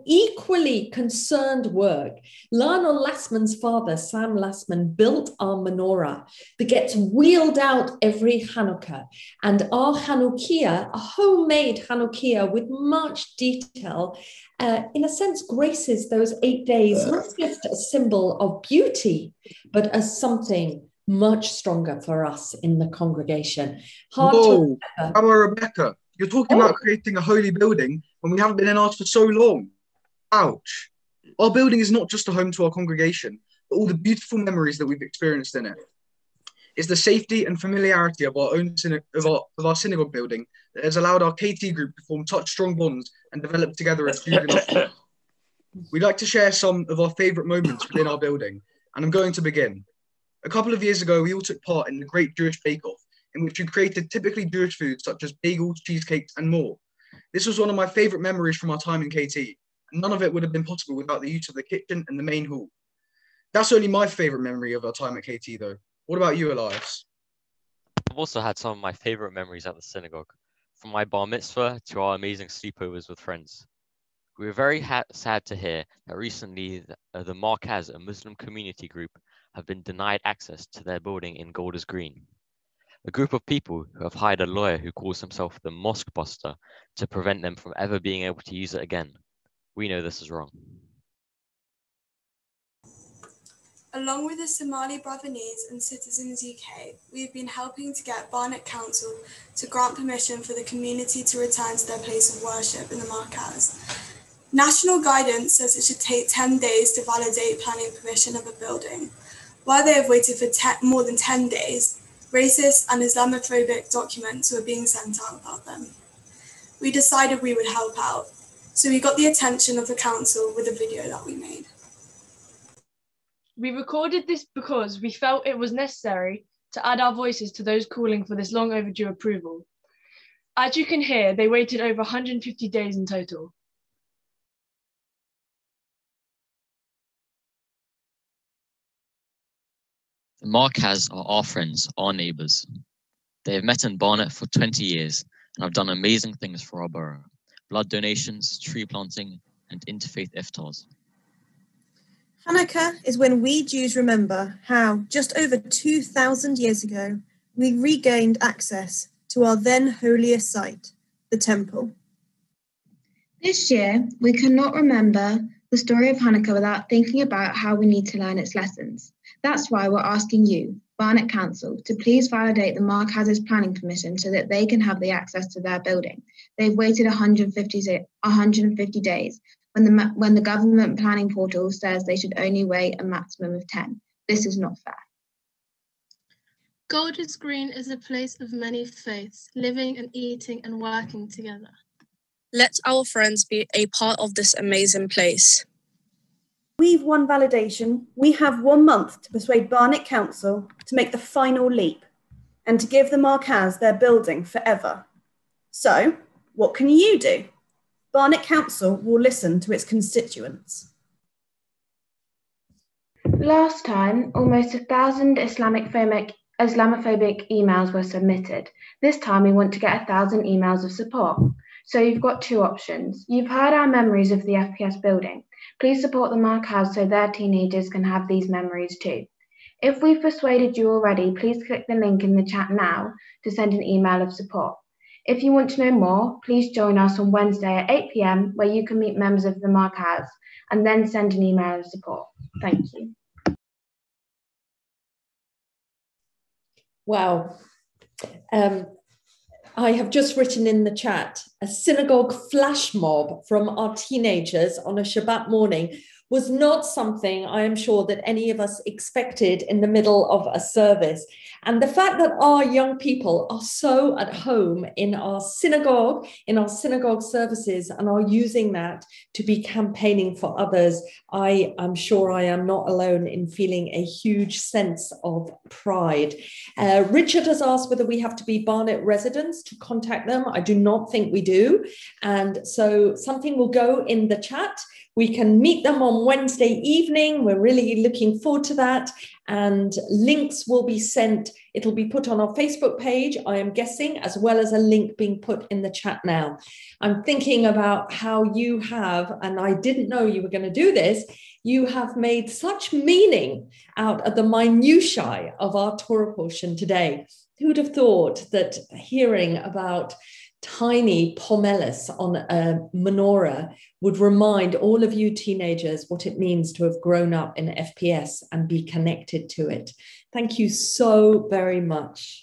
equally concerned work. Lionel Lassman's father, Sam Lassman, built our menorah that gets wheeled out every Hanukkah. And our Hanukkah, a homemade Hanukkah with much detail, in a sense, graces those 8 days, not just a symbol of beauty, but as something much stronger for us in the congregation. Whoa, Rabbi Rebecca, you're talking about creating a holy building when we haven't been in ours for so long. Ouch. Our building is not just a home to our congregation, but all the beautiful memories that we've experienced in it. It's the safety and familiarity of our own synagogue building that has allowed our KT group to form such strong bonds and develop together as juvenile. We'd like to share some of our favourite moments within our building, and I'm going to begin. A couple of years ago, we all took part in the Great Jewish Bake Off, in which we created typically Jewish foods such as bagels, cheesecakes, and more. This was one of my favourite memories from our time in KT, and none of it would have been possible without the use of the kitchen and the main hall. That's only my favourite memory of our time at KT, though. What about you, Elias? I've also had some of my favourite memories at the synagogue, from my bar mitzvah to our amazing sleepovers with friends. We were very sad to hear that recently the Markaz, a Muslim community group, have been denied access to their building in Golders Green. A group of people who have hired a lawyer who calls himself the Mosque Buster to prevent them from ever being able to use it again. We know this is wrong. Along with the Somali Brothernees and Citizens UK, we've been helping to get Barnet Council to grant permission for the community to return to their place of worship in the Markaz. National guidance says it should take 10 days to validate planning permission of a building. While they have waited for more than 10 days, racist and Islamophobic documents were being sent out about them. We decided we would help out, so we got the attention of the council with a video that we made. We recorded this because we felt it was necessary to add our voices to those calling for this long overdue approval. As you can hear, they waited over 150 days in total. The Markaz are our friends, our neighbours. They have met in Barnet for 20 years and have done amazing things for our borough. Blood donations, tree planting, and interfaith iftars. Hanukkah is when we Jews remember how, just over 2,000 years ago, we regained access to our then holiest site, the temple. This year, we cannot remember the story of Hanukkah without thinking about how we need to learn its lessons. That's why we're asking you, Barnet Council, to please validate the Markaz's planning permission so that they can have the access to their building. They've waited 150 days when the government planning portal says they should only wait a maximum of 10. This is not fair. Golders Green is a place of many faiths, living and eating and working together. Let our friends be a part of this amazing place. We've won validation. We have 1 month to persuade Barnet Council to make the final leap and to give the Markaz their building forever. So, what can you do? Barnet Council will listen to its constituents. Last time, almost 1,000 Islamophobic emails were submitted. This time we want to get 1,000 emails of support. So you've got two options. You've heard our memories of the FPS building. Please support the Markaz so their teenagers can have these memories too. If we've persuaded you already, please click the link in the chat now to send an email of support. If you want to know more, please join us on Wednesday at 8 p.m. where you can meet members of the Markaz and then send an email of support. Thank you. Wow. I have just written in the chat, a synagogue flash mob from our teenagers on a Shabbat morning was not something I am sure that any of us expected in the middle of a service. And the fact that our young people are so at home in our synagogue services and are using that to be campaigning for others, I am sure I am not alone in feeling a huge sense of pride. Richard has asked whether we have to be Barnet residents to contact them. I do not think we do. And so something will go in the chat. We can meet them on Wednesday evening. We're really looking forward to that. And links will be sent. It'll be put on our Facebook page, I am guessing, as well as a link being put in the chat now. I'm thinking about how you have, and I didn't know you were going to do this, you have made such meaning out of the minutiae of our Torah portion today. Who'd have thought that hearing about tiny pomelis on a menorah would remind all of you teenagers what it means to have grown up in FPS and be connected to it. Thank you so very much.